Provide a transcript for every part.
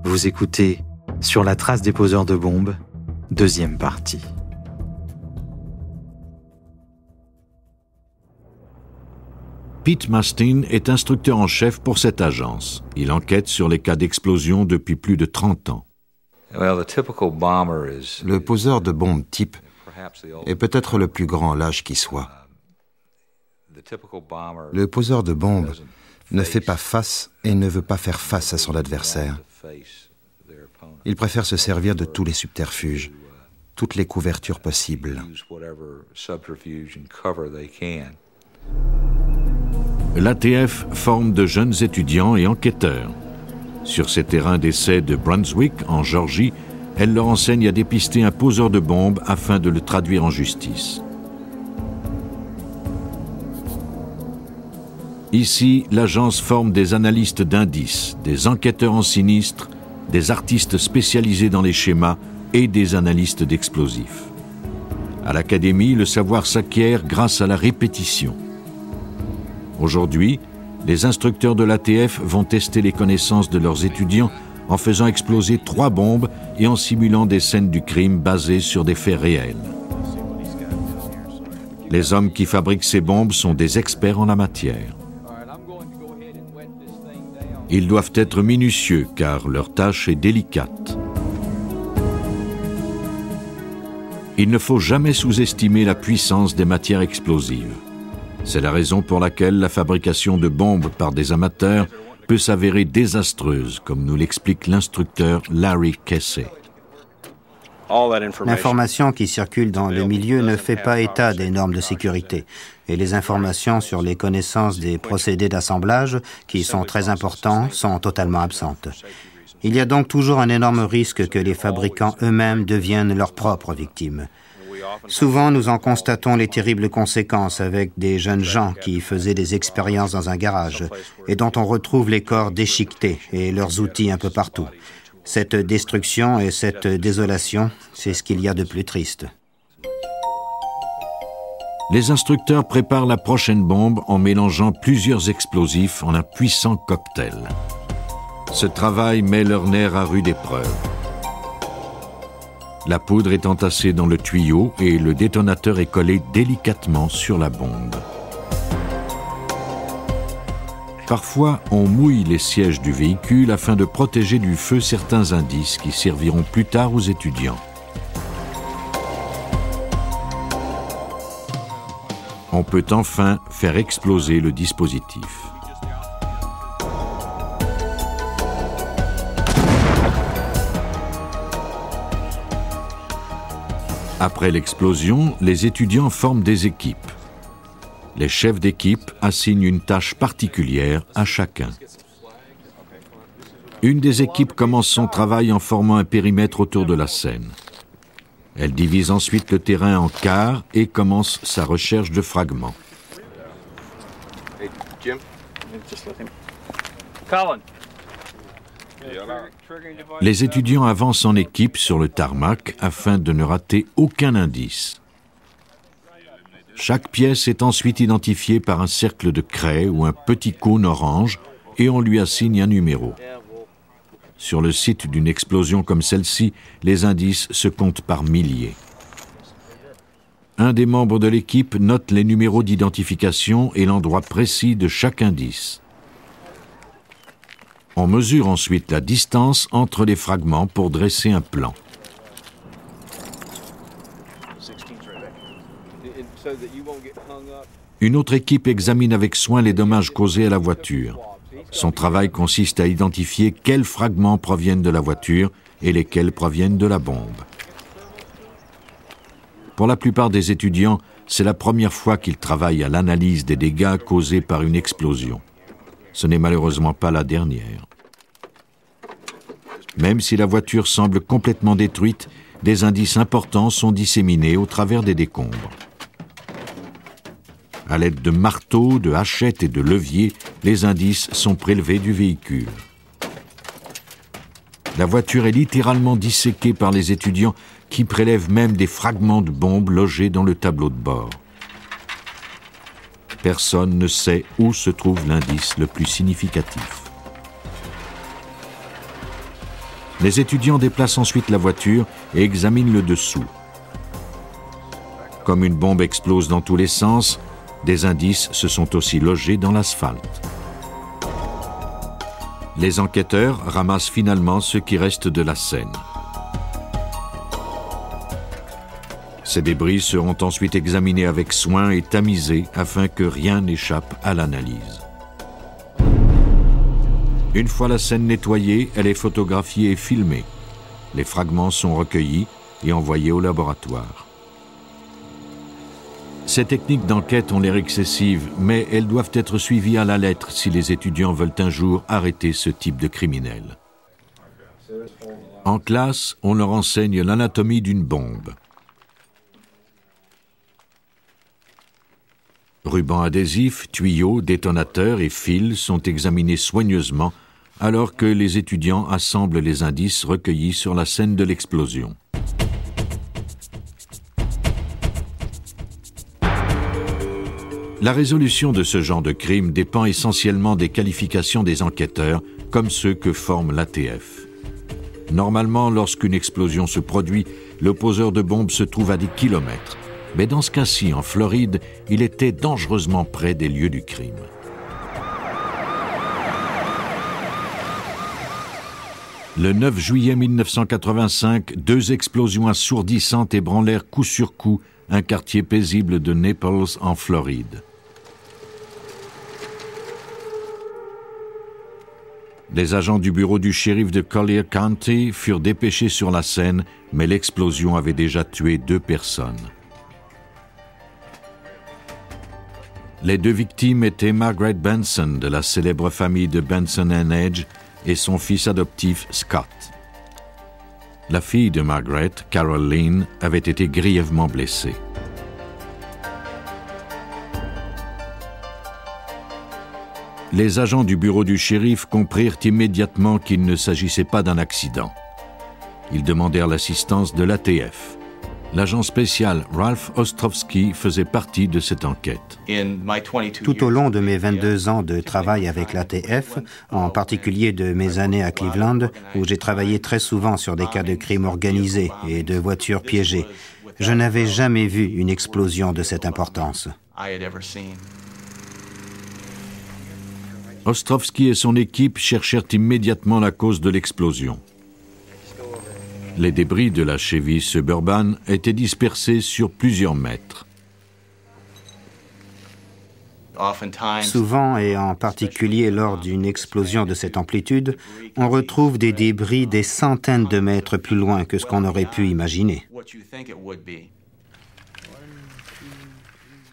Vous écoutez Sur la trace des poseurs de bombes, deuxième partie. Pete Mastine est instructeur en chef pour cette agence. Il enquête sur les cas d'explosion depuis plus de 30 ans. Le poseur de bombes type est peut-être le plus grand lâche qui soit. Le poseur de bombes ne fait pas face et ne veut pas faire face à son adversaire. Il préfère se servir de tous les subterfuges, toutes les couvertures possibles. L'ATF forme de jeunes étudiants et enquêteurs. Sur ces terrains d'essai de Brunswick, en Géorgie, elle leur enseigne à dépister un poseur de bombes afin de le traduire en justice. Ici, l'agence forme des analystes d'indices, des enquêteurs en sinistre, des artistes spécialisés dans les schémas et des analystes d'explosifs. À l'académie, le savoir s'acquiert grâce à la répétition. Aujourd'hui, les instructeurs de l'ATF vont tester les connaissances de leurs étudiants en faisant exploser 3 bombes et en simulant des scènes du crime basées sur des faits réels. Les hommes qui fabriquent ces bombes sont des experts en la matière. Ils doivent être minutieux car leur tâche est délicate. Il ne faut jamais sous-estimer la puissance des matières explosives. C'est la raison pour laquelle la fabrication de bombes par des amateurs peut s'avérer désastreuse, comme nous l'explique l'instructeur Larry Casey. L'information qui circule dans le milieu ne fait pas état des normes de sécurité et les informations sur les connaissances des procédés d'assemblage, qui sont très importants, sont totalement absentes. Il y a donc toujours un énorme risque que les fabricants eux-mêmes deviennent leurs propres victimes. Souvent, nous en constatons les terribles conséquences avec des jeunes gens qui faisaient des expériences dans un garage et dont on retrouve les corps déchiquetés et leurs outils un peu partout. Cette destruction et cette désolation, c'est ce qu'il y a de plus triste. Les instructeurs préparent la prochaine bombe en mélangeant plusieurs explosifs en un puissant cocktail. Ce travail met leur nerf à rude épreuve. La poudre est entassée dans le tuyau et le détonateur est collé délicatement sur la bombe. Parfois, on mouille les sièges du véhicule afin de protéger du feu certains indices qui serviront plus tard aux étudiants. On peut enfin faire exploser le dispositif. Après l'explosion, les étudiants forment des équipes. Les chefs d'équipe assignent une tâche particulière à chacun. Une des équipes commence son travail en formant un périmètre autour de la scène. Elle divise ensuite le terrain en quarts et commence sa recherche de fragments. Hey, Jim? Just let him. Colin. Les étudiants avancent en équipe sur le tarmac afin de ne rater aucun indice. Chaque pièce est ensuite identifiée par un cercle de craie ou un petit cône orange et on lui assigne un numéro. Sur le site d'une explosion comme celle-ci, les indices se comptent par milliers. Un des membres de l'équipe note les numéros d'identification et l'endroit précis de chaque indice. On mesure ensuite la distance entre les fragments pour dresser un plan. Une autre équipe examine avec soin les dommages causés à la voiture. Son travail consiste à identifier quels fragments proviennent de la voiture et lesquels proviennent de la bombe. Pour la plupart des étudiants, c'est la première fois qu'ils travaillent à l'analyse des dégâts causés par une explosion. Ce n'est malheureusement pas la dernière. Même si la voiture semble complètement détruite, des indices importants sont disséminés au travers des décombres. À l'aide de marteaux, de hachettes et de leviers, les indices sont prélevés du véhicule. La voiture est littéralement disséquée par les étudiants qui prélèvent même des fragments de bombes logés dans le tableau de bord. Personne ne sait où se trouve l'indice le plus significatif. Les étudiants déplacent ensuite la voiture et examinent le dessous. Comme une bombe explose dans tous les sens, des indices se sont aussi logés dans l'asphalte. Les enquêteurs ramassent finalement ce qui reste de la scène. Ces débris seront ensuite examinés avec soin et tamisés afin que rien n'échappe à l'analyse. Une fois la scène nettoyée, elle est photographiée et filmée. Les fragments sont recueillis et envoyés au laboratoire. Ces techniques d'enquête ont l'air excessives, mais elles doivent être suivies à la lettre si les étudiants veulent un jour arrêter ce type de criminel. En classe, on leur enseigne l'anatomie d'une bombe. Rubans adhésifs, tuyaux, détonateurs et fils sont examinés soigneusement alors que les étudiants assemblent les indices recueillis sur la scène de l'explosion. La résolution de ce genre de crime dépend essentiellement des qualifications des enquêteurs, comme ceux que forme l'ATF. Normalement, lorsqu'une explosion se produit, le poseur de bombes se trouve à des kilomètres. Mais dans ce cas-ci, en Floride, il était dangereusement près des lieux du crime. Le 9 juillet 1985, 2 explosions assourdissantes ébranlèrent coup sur coup un quartier paisible de Naples, en Floride. Les agents du bureau du shérif de Collier County furent dépêchés sur la scène, mais l'explosion avait déjà tué 2 personnes. Les 2 victimes étaient Margaret Benson, de la célèbre famille de Benson & Edge, et son fils adoptif Scott. La fille de Margaret, Carol Lynn, avait été grièvement blessée. Les agents du bureau du shérif comprirent immédiatement qu'il ne s'agissait pas d'un accident. Ils demandèrent l'assistance de l'ATF. L'agent spécial Ralph Ostrowski faisait partie de cette enquête. Tout au long de mes 22 ans de travail avec l'ATF, en particulier de mes années à Cleveland, où j'ai travaillé très souvent sur des cas de crimes organisés et de voitures piégées, je n'avais jamais vu une explosion de cette importance. Ostrowski et son équipe cherchèrent immédiatement la cause de l'explosion. Les débris de la Chevy Suburban étaient dispersés sur plusieurs mètres. Souvent, et en particulier lors d'une explosion de cette amplitude, on retrouve des débris des centaines de mètres plus loin que ce qu'on aurait pu imaginer.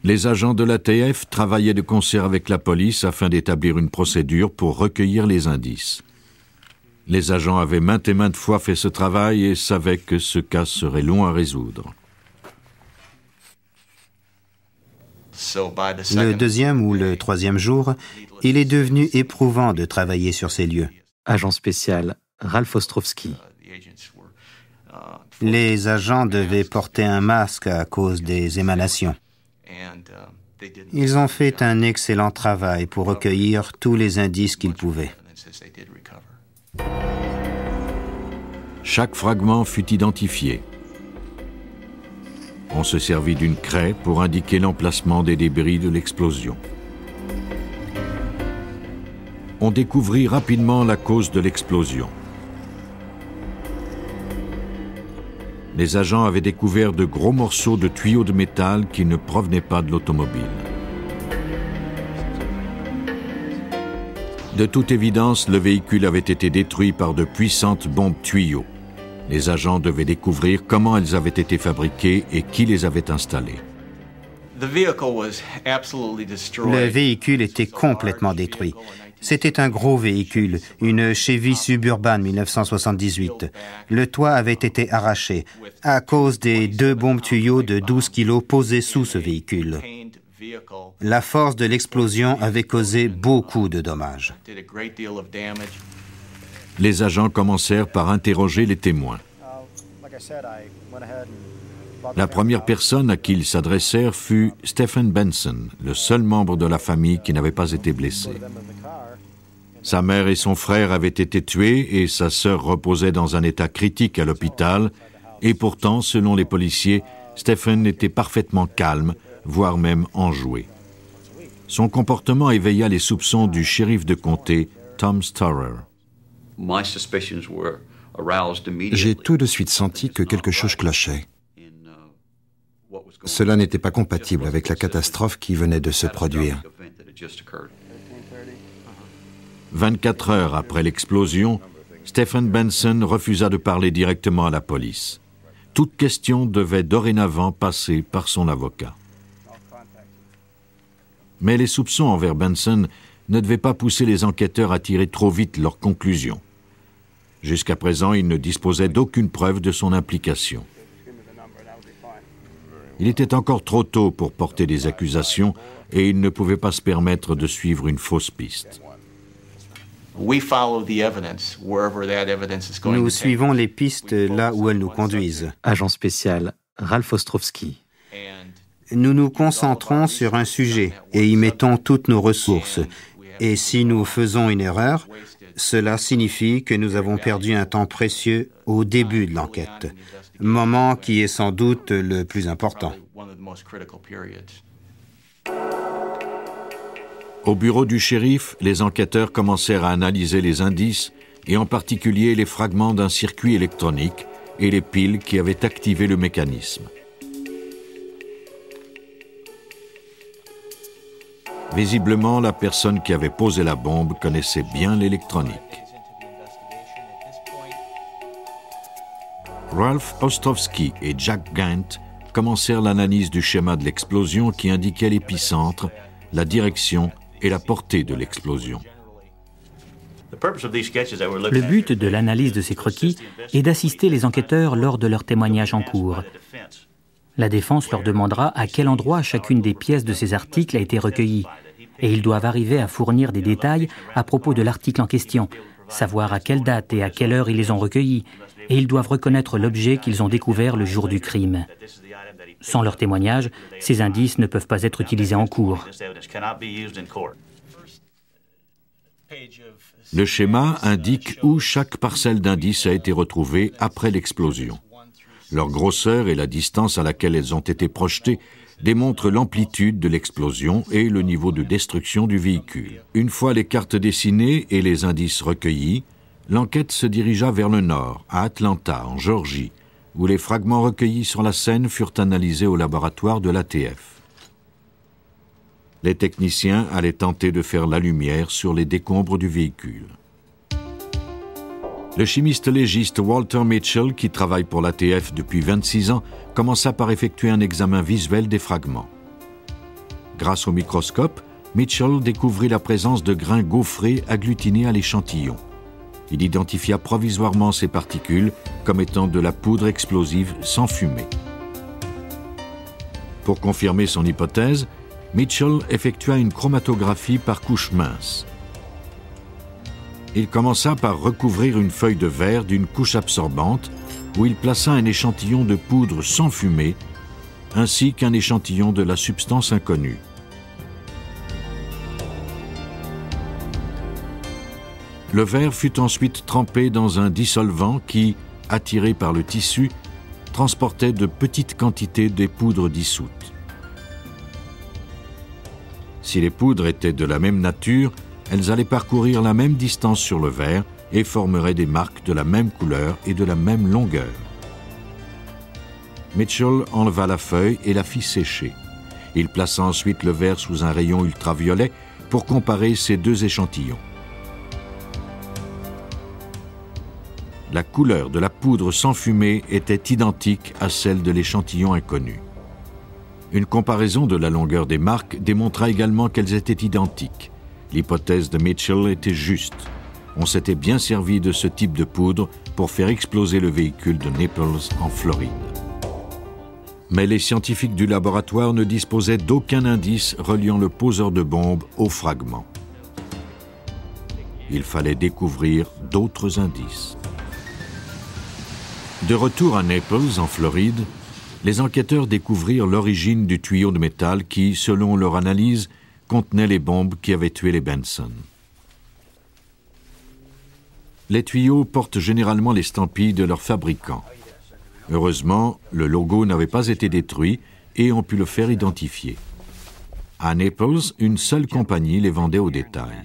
Les agents de l'ATF travaillaient de concert avec la police afin d'établir une procédure pour recueillir les indices. Les agents avaient maintes et maintes fois fait ce travail et savaient que ce cas serait long à résoudre. Le 2e ou le 3e jour, il est devenu éprouvant de travailler sur ces lieux. Agent spécial Ralph Ostrowski. Les agents devaient porter un masque à cause des émanations. Ils ont fait un excellent travail pour recueillir tous les indices qu'ils pouvaient. Chaque fragment fut identifié. On se servit d'une craie pour indiquer l'emplacement des débris de l'explosion. On découvrit rapidement la cause de l'explosion. Les agents avaient découvert de gros morceaux de tuyaux de métal qui ne provenaient pas de l'automobile. De toute évidence, le véhicule avait été détruit par de puissantes bombes tuyaux. Les agents devaient découvrir comment elles avaient été fabriquées et qui les avait installées. Le véhicule était complètement détruit. C'était un gros véhicule, une Chevy Suburban 1978. Le toit avait été arraché à cause des 2 bombes tuyaux de 12 kilos posées sous ce véhicule. La force de l'explosion avait causé beaucoup de dommages. Les agents commencèrent par interroger les témoins. La première personne à qui ils s'adressèrent fut Stephen Benson, le seul membre de la famille qui n'avait pas été blessé. Sa mère et son frère avaient été tués et sa sœur reposait dans un état critique à l'hôpital. Et pourtant, selon les policiers, Stephen était parfaitement calme, voire même enjoué. Son comportement éveilla les soupçons du shérif de comté, Tom Storer. J'ai tout de suite senti que quelque chose clochait. Cela n'était pas compatible avec la catastrophe qui venait de se produire. 24 heures après l'explosion, Stephen Benson refusa de parler directement à la police. Toute question devait dorénavant passer par son avocat. Mais les soupçons envers Benson ne devaient pas pousser les enquêteurs à tirer trop vite leurs conclusions. Jusqu'à présent, ils ne disposaient d'aucune preuve de son implication. Il était encore trop tôt pour porter des accusations et ils ne pouvaient pas se permettre de suivre une fausse piste. Nous suivons les pistes là où elles nous conduisent. Agent spécial Ralph Ostrowski. Nous nous concentrons sur un sujet et y mettons toutes nos ressources. Et si nous faisons une erreur, cela signifie que nous avons perdu un temps précieux au début de l'enquête, moment qui est sans doute le plus important. Au bureau du shérif, les enquêteurs commencèrent à analyser les indices, et en particulier les fragments d'un circuit électronique et les piles qui avaient activé le mécanisme. Visiblement, la personne qui avait posé la bombe connaissait bien l'électronique. Ralph Ostrowski et Jack Gant commencèrent l'analyse du schéma de l'explosion qui indiquait l'épicentre, la direction et la portée de l'explosion. Le but de l'analyse de ces croquis est d'assister les enquêteurs lors de leur témoignage en cours. La défense leur demandera à quel endroit chacune des pièces de ces articles a été recueillie. Et ils doivent arriver à fournir des détails à propos de l'article en question, savoir à quelle date et à quelle heure ils les ont recueillis, et ils doivent reconnaître l'objet qu'ils ont découvert le jour du crime. Sans leur témoignage, ces indices ne peuvent pas être utilisés en cours. Le schéma indique où chaque parcelle d'indices a été retrouvée après l'explosion. Leur grosseur et la distance à laquelle elles ont été projetées démontrent l'amplitude de l'explosion et le niveau de destruction du véhicule. Une fois les cartes dessinées et les indices recueillis, l'enquête se dirigea vers le nord, à Atlanta, en Géorgie, où les fragments recueillis sur la scène furent analysés au laboratoire de l'ATF. Les techniciens allaient tenter de faire la lumière sur les décombres du véhicule. Le chimiste légiste Walter Mitchell, qui travaille pour l'ATF depuis 26 ans, commença par effectuer un examen visuel des fragments. Grâce au microscope, Mitchell découvrit la présence de grains gaufrés agglutinés à l'échantillon. Il identifia provisoirement ces particules comme étant de la poudre explosive sans fumée. Pour confirmer son hypothèse, Mitchell effectua une chromatographie par couche mince. Il commença par recouvrir une feuille de verre d'une couche absorbante où il plaça un échantillon de poudre sans fumée ainsi qu'un échantillon de la substance inconnue. Le verre fut ensuite trempé dans un dissolvant qui, attiré par le tissu, transportait de petites quantités des poudres dissoutes. Si les poudres étaient de la même nature, elles allaient parcourir la même distance sur le verre et formeraient des marques de la même couleur et de la même longueur. Mitchell enleva la feuille et la fit sécher. Il plaça ensuite le verre sous un rayon ultraviolet pour comparer ces deux échantillons. La couleur de la poudre sans fumée était identique à celle de l'échantillon inconnu. Une comparaison de la longueur des marques démontra également qu'elles étaient identiques. L'hypothèse de Mitchell était juste. On s'était bien servi de ce type de poudre pour faire exploser le véhicule de Naples en Floride. Mais les scientifiques du laboratoire ne disposaient d'aucun indice reliant le poseur de bombes au fragment. Il fallait découvrir d'autres indices. De retour à Naples, en Floride, les enquêteurs découvrirent l'origine du tuyau de métal qui, selon leur analyse, contenait les bombes qui avaient tué les Benson. Les tuyaux portent généralement l'estampille de leur fabricant. Heureusement, le logo n'avait pas été détruit et on put le faire identifier. À Naples, une seule compagnie les vendait au détail.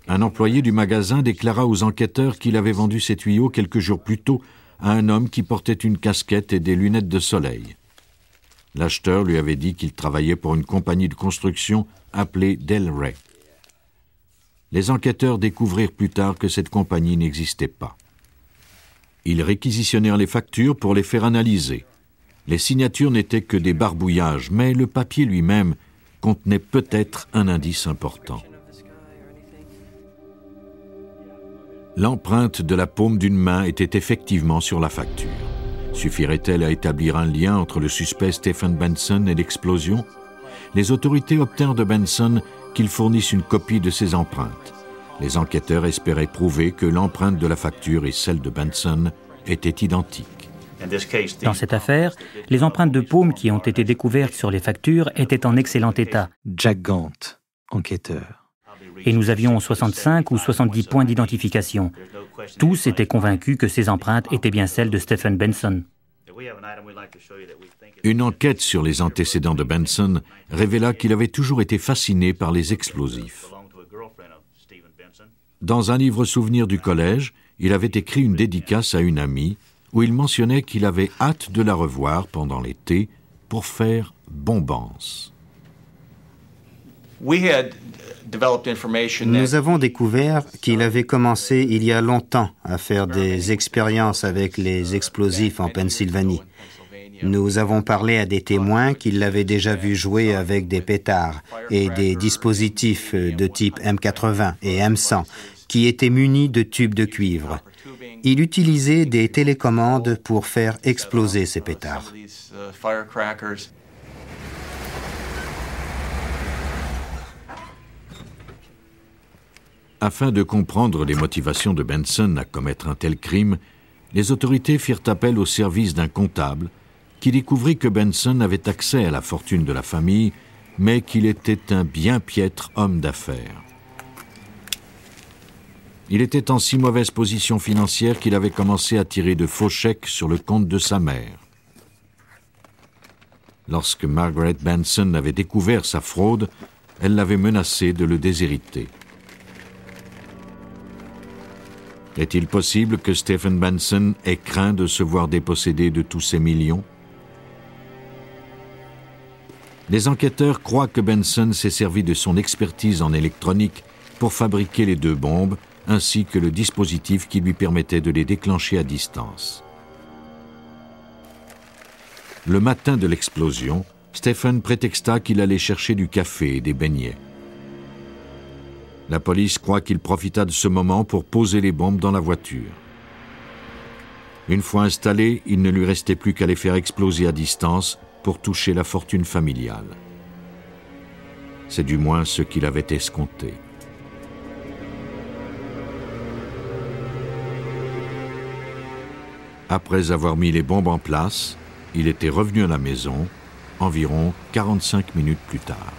Un employé du magasin déclara aux enquêteurs qu'il avait vendu ces tuyaux quelques jours plus tôt à un homme qui portait une casquette et des lunettes de soleil. L'acheteur lui avait dit qu'il travaillait pour une compagnie de construction appelée Del Rey. Les enquêteurs découvrirent plus tard que cette compagnie n'existait pas. Ils réquisitionnèrent les factures pour les faire analyser. Les signatures n'étaient que des barbouillages, mais le papier lui-même contenait peut-être un indice important. L'empreinte de la paume d'une main était effectivement sur la facture. Suffirait-elle à établir un lien entre le suspect Stephen Benson et l'explosion? Les autorités obtinrent de Benson qu'il fournisse une copie de ses empreintes. Les enquêteurs espéraient prouver que l'empreinte de la facture et celle de Benson étaient identiques. Dans cette affaire, les empreintes de paume qui ont été découvertes sur les factures étaient en excellent état. Jack Gant, enquêteur. Et nous avions 65 ou 70 points d'identification. Tous étaient convaincus que ces empreintes étaient bien celles de Stephen Benson. Une enquête sur les antécédents de Benson révéla qu'il avait toujours été fasciné par les explosifs. Dans un livre souvenir du collège, il avait écrit une dédicace à une amie où il mentionnait qu'il avait hâte de la revoir pendant l'été pour faire bombance. Nous avons découvert qu'il avait commencé il y a longtemps à faire des expériences avec les explosifs en Pennsylvanie. Nous avons parlé à des témoins qui l'avaient déjà vu jouer avec des pétards et des dispositifs de type M80 et M100 qui étaient munis de tubes de cuivre. Il utilisait des télécommandes pour faire exploser ces pétards. Afin de comprendre les motivations de Benson à commettre un tel crime, les autorités firent appel au service d'un comptable qui découvrit que Benson avait accès à la fortune de la famille, mais qu'il était un bien piètre homme d'affaires. Il était en si mauvaise position financière qu'il avait commencé à tirer de faux chèques sur le compte de sa mère. Lorsque Margaret Benson avait découvert sa fraude, elle l'avait menacé de le déshériter. Est-il possible que Stephen Benson ait craint de se voir dépossédé de tous ses millions? Les enquêteurs croient que Benson s'est servi de son expertise en électronique pour fabriquer les deux bombes, ainsi que le dispositif qui lui permettait de les déclencher à distance. Le matin de l'explosion, Stephen prétexta qu'il allait chercher du café et des beignets. La police croit qu'il profita de ce moment pour poser les bombes dans la voiture. Une fois installées, il ne lui restait plus qu'à les faire exploser à distance pour toucher la fortune familiale. C'est du moins ce qu'il avait escompté. Après avoir mis les bombes en place, il était revenu à la maison environ 45 minutes plus tard.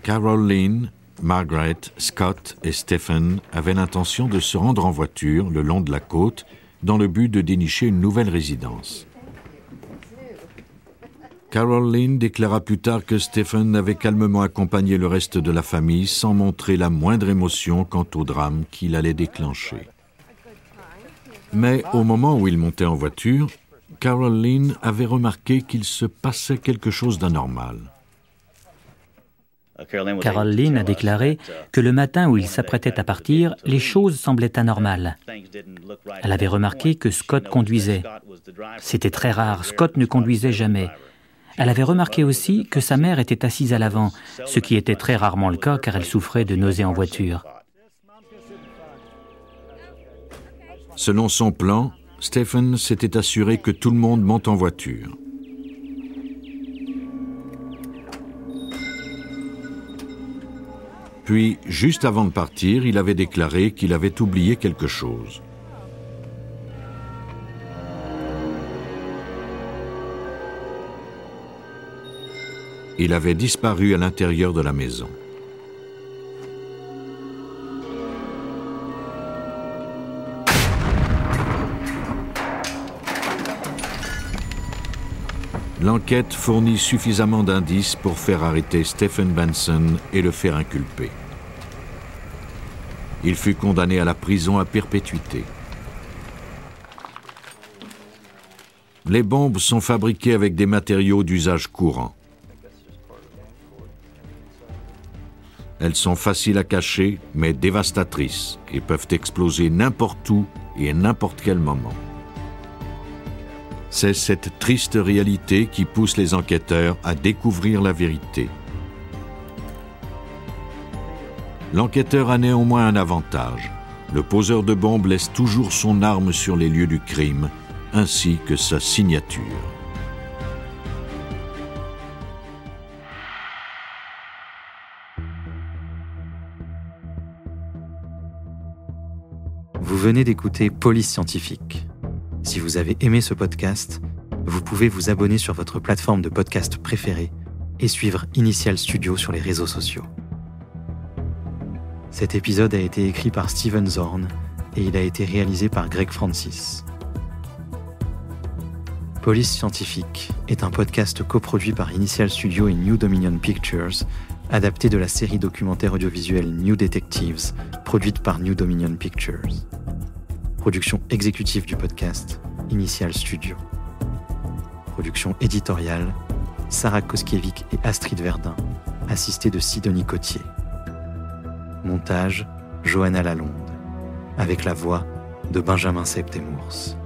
Carol Lynn, Margaret, Scott et Stephen avaient l'intention de se rendre en voiture le long de la côte dans le but de dénicher une nouvelle résidence. Carol Lynn déclara plus tard que Stephen avait calmement accompagné le reste de la famille sans montrer la moindre émotion quant au drame qu'il allait déclencher. Mais au moment où ils montaient en voiture, Carol Lynn avait remarqué qu'il se passait quelque chose d'anormal. Carol Lynn a déclaré que le matin où il s'apprêtait à partir, les choses semblaient anormales. Elle avait remarqué que Scott conduisait. C'était très rare, Scott ne conduisait jamais. Elle avait remarqué aussi que sa mère était assise à l'avant, ce qui était très rarement le cas car elle souffrait de nausées en voiture. Selon son plan, Stephen s'était assuré que tout le monde monte en voiture. Puis, juste avant de partir, il avait déclaré qu'il avait oublié quelque chose. Il avait disparu à l'intérieur de la maison. L'enquête fournit suffisamment d'indices pour faire arrêter Stephen Benson et le faire inculper. Il fut condamné à la prison à perpétuité. Les bombes sont fabriquées avec des matériaux d'usage courant. Elles sont faciles à cacher, mais dévastatrices, et peuvent exploser n'importe où et à n'importe quel moment. C'est cette triste réalité qui pousse les enquêteurs à découvrir la vérité. L'enquêteur a néanmoins un avantage. Le poseur de bombes laisse toujours son arme sur les lieux du crime, ainsi que sa signature. Vous venez d'écouter Police Scientifique. Si vous avez aimé ce podcast, vous pouvez vous abonner sur votre plateforme de podcast préférée et suivre Initial Studio sur les réseaux sociaux. Cet épisode a été écrit par Steven Zorn et il a été réalisé par Greg Francis. Police Scientifique est un podcast coproduit par Initial Studio et New Dominion Pictures, adapté de la série documentaire audiovisuelle New Detectives, produite par New Dominion Pictures. Production exécutive du podcast, Initial Studio. Production éditoriale, Sarah Koskiewicz et Astrid Verdun, assistée de Sidonie Cotier. Montage, Johanna Lalonde, avec la voix de Benjamin Septemours.